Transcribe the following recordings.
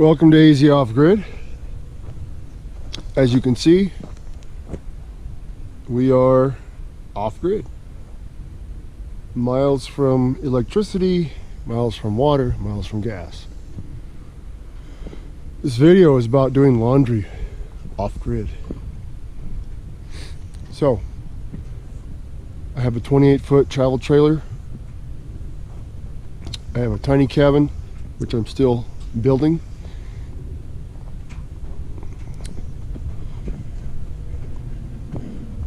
Welcome to AZ Off Grid. As you can see, we are off grid. Miles from electricity, miles from water, miles from gas. This video is about doing laundry off grid. So, I have a 28-foot travel trailer. I have a tiny cabin, which I'm still building.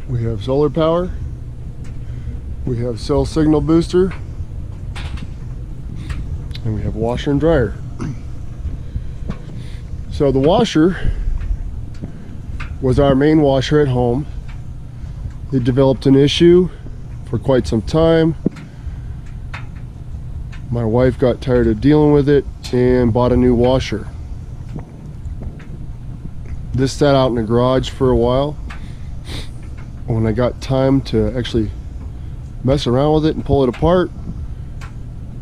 We have solar power, we have cell signal booster, and we have washer and dryer. So the washer was our main washer at home. It developed an issue for quite some time. My wife got tired of dealing with it and bought a new washer. This sat out in the garage for a while. When I got time to actually mess around with it and pull it apart,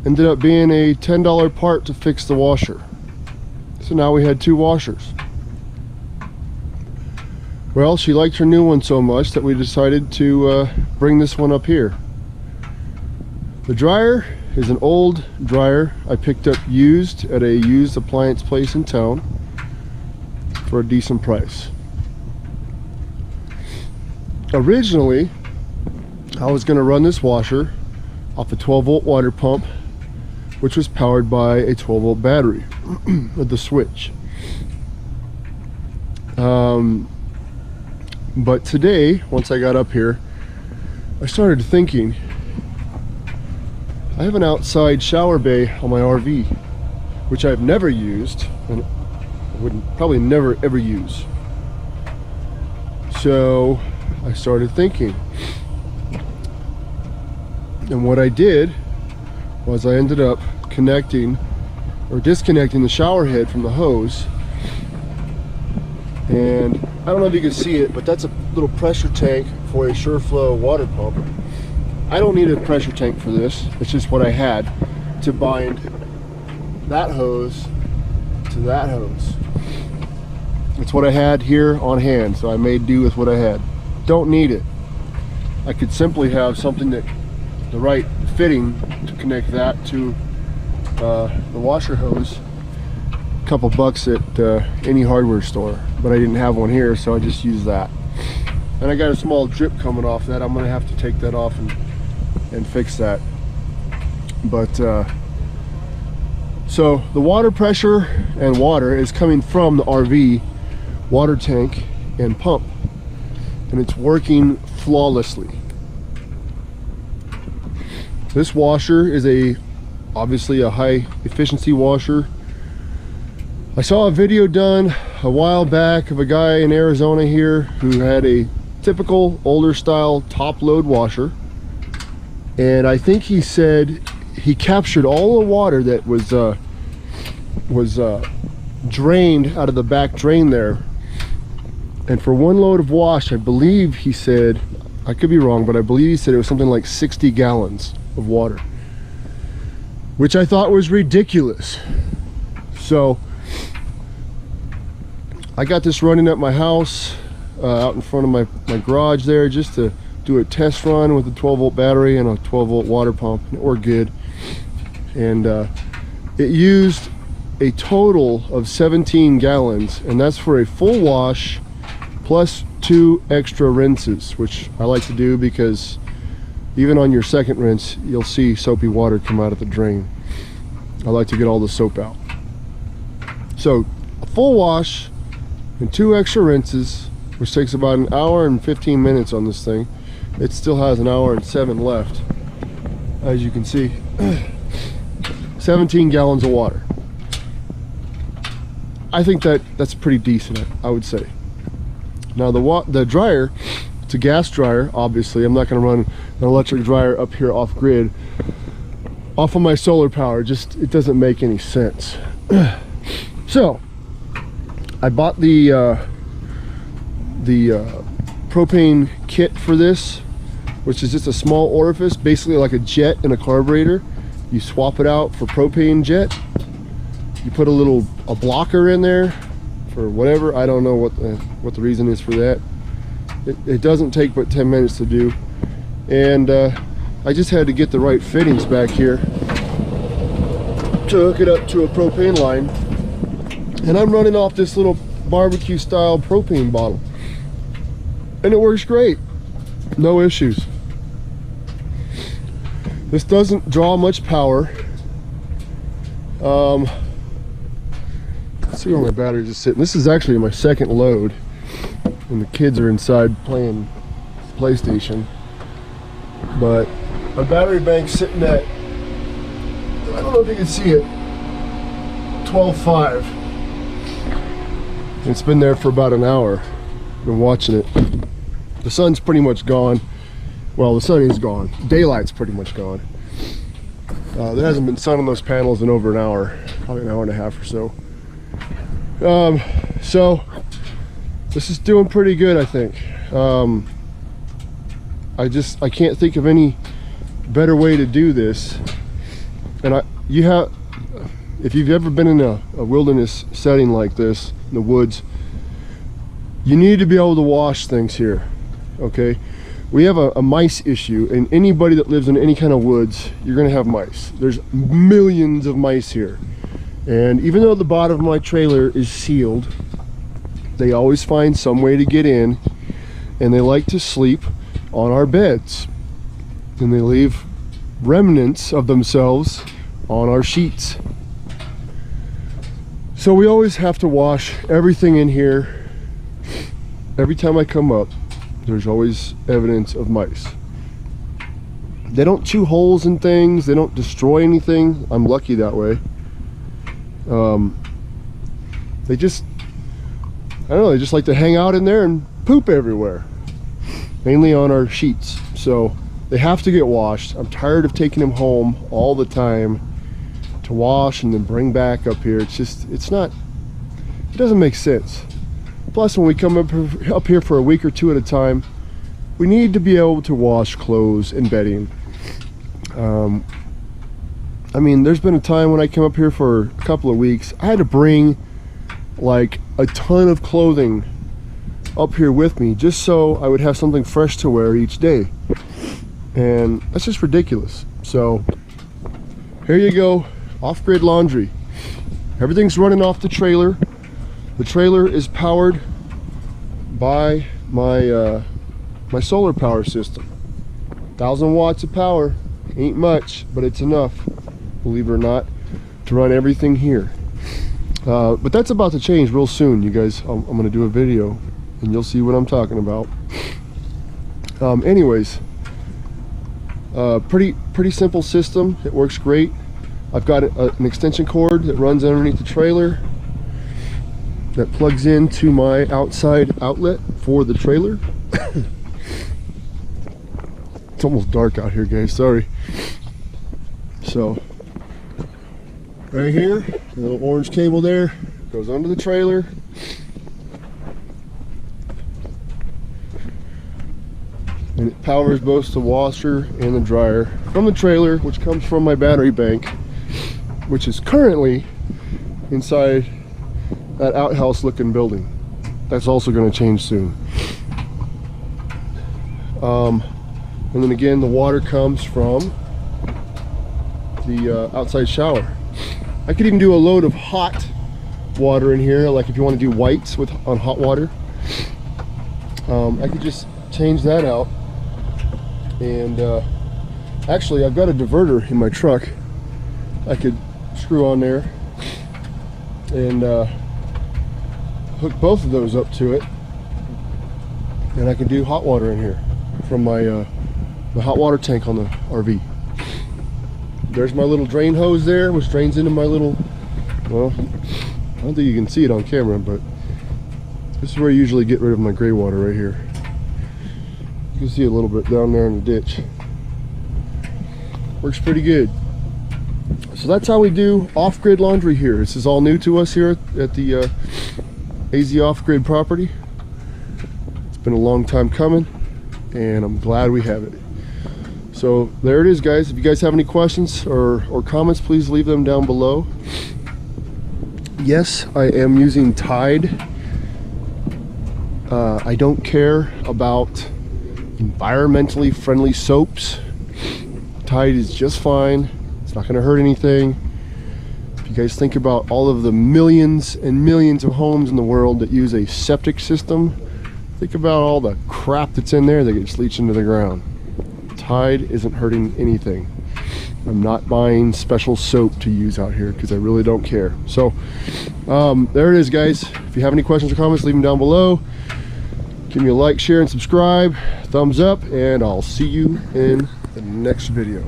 ended up being a $10 part to fix the washer. So now we had two washers. Well, she liked her new one so much that we decided to bring this one up here. The dryer is an old dryer I picked up used at a used appliance place in town for a decent price. Originally, I was going to run this washer off a 12-volt water pump, which was powered by a 12-volt battery with the switch. But today, once I got up here, I started thinking, I have an outside shower bay on my RV, which I've never used and would probably never ever use. So I started thinking, and what I did was I ended up connecting or disconnecting the shower head from the hose. And I don't know if you can see it, but that's a little pressure tank for a SureFlow water pump. I don't need a pressure tank for this. It's just what I had to bind that hose to that hose. It's what I had here on hand, so I made do with what I had. Don't need it. I could simply have something that the right fitting to connect that to the washer hose. A couple bucks at any hardware store, but I didn't have one here, so I just used that. And I got a small drip coming off that. I'm gonna have to take that off and fix that. But so the water pressure and water is coming from the RV water tank and pump, and it's working flawlessly. This washer is obviously a high efficiency washer. I saw a video done a while back of a guy in Arizona here who had a typical older style top load washer, and I think he said he captured all the water that was drained out of the back drain there. And for one load of wash, I believe he said, I could be wrong, but I believe he said it was something like 60 gallons of water, which I thought was ridiculous. So I got this running at my house, out in front of my garage there, just to do a test run with a 12-volt battery and a 12-volt water pump, and it worked good. And it used a total of 17 gallons, and that's for a full wash plus 2 extra rinses, which I like to do because even on your second rinse, you'll see soapy water come out of the drain. I like to get all the soap out. So a full wash and 2 extra rinses, which takes about an hour and 15 minutes on this thing. It still has an hour and 7 left, as you can see. 17 gallons of water. I think that's pretty decent, I would say. Now the dryer, it's a gas dryer, obviously. I'm not going to run an electric dryer up here off grid off of my solar power. Just, it doesn't make any sense. So I bought the propane kit for this, which is just a small orifice, basically like a jet in a carburetor. You swap it out for propane jet, You put a blocker in there for whatever. I don't know what the reason is for that. It doesn't take but 10 minutes to do. And I just had to get the right fittings back here to hook it up to a propane line. And I'm running off this little barbecue style propane bottle. And it works great. No issues. This doesn't draw much power. Let's see where my batteries are sitting. This is actually my second load, and the kids are inside playing PlayStation. But my battery bank's sitting at, I don't know if you can see it, 12.5. It's been there for about an hour. Been watching it. The sun's pretty much gone. Well, the sun is gone. Daylight's pretty much gone. There hasn't been sun on those panels in over an hour, probably an hour and a half or so. So this is doing pretty good, I think. I can't think of any better way to do this. And if you've ever been in a wilderness setting like this, in the woods, you need to be able to wash things here, okay? We have a mice issue, and anybody that lives in any kind of woods, you're gonna have mice. There's millions of mice here. And even though the bottom of my trailer is sealed, they always find some way to get in, and they like to sleep on our beds. And they leave remnants of themselves on our sheets. So we always have to wash everything in here. Every time I come up, there's always evidence of mice. They don't chew holes in things, they don't destroy anything. I'm lucky that way. They just, I don't know, they just like to hang out in there and poop everywhere, mainly on our sheets. So they have to get washed. I'm tired of taking them home all the time to wash and then bring back up here. It doesn't make sense. Plus, when we come up here for a week or two at a time, we need to be able to wash clothes and bedding. I mean, there's been a time when I came up here for a couple of weeks, I had to bring like a ton of clothing up here with me just so I would have something fresh to wear each day. And that's just ridiculous. So here you go, off-grid laundry. Everything's running off the trailer. The trailer is powered by my my solar power system. 1,000 watts of power, ain't much, but it's enough, believe it or not, to run everything here. But that's about to change real soon, you guys. I'm gonna do a video and you'll see what I'm talking about. Anyways, pretty simple system. It works great. I've got an extension cord that runs underneath the trailer that plugs into my outside outlet for the trailer. It's almost dark out here, guys, sorry. So right here, the little orange cable there goes under the trailer. And it powers both the washer and the dryer from the trailer, which comes from my battery bank, which is currently inside that outhouse looking building. That's also going to change soon. And then again, the water comes from the outside shower. I could even do a load of hot water in here, like if you want to do whites on hot water. I could just change that out. And actually, I've got a diverter in my truck. I could screw on there and hook both of those up to it, and I can do hot water in here from my hot water tank on the RV. There's my little drain hose there, which drains into my little, well, I don't think you can see it on camera, but this is where I usually get rid of my gray water right here. You can see a little bit down there in the ditch. Works pretty good. So that's how we do off-grid laundry here. This is all new to us here at the AZ off-grid property. It's been a long time coming, and I'm glad we have it. So there it is, guys. If you guys have any questions or comments, please leave them down below. Yes, I am using Tide. I don't care about environmentally friendly soaps. Tide is just fine. It's not going to hurt anything. If you guys think about all of the millions and millions of homes in the world that use a septic system, think about all the crap that's in there that gets leached into the ground. Tide isn't hurting anything. I'm not buying special soap to use out here because I really don't care. So there it is, guys. If you have any questions or comments, leave them down below. Give me a like, share, and subscribe. Thumbs up, and I'll see you in the next video.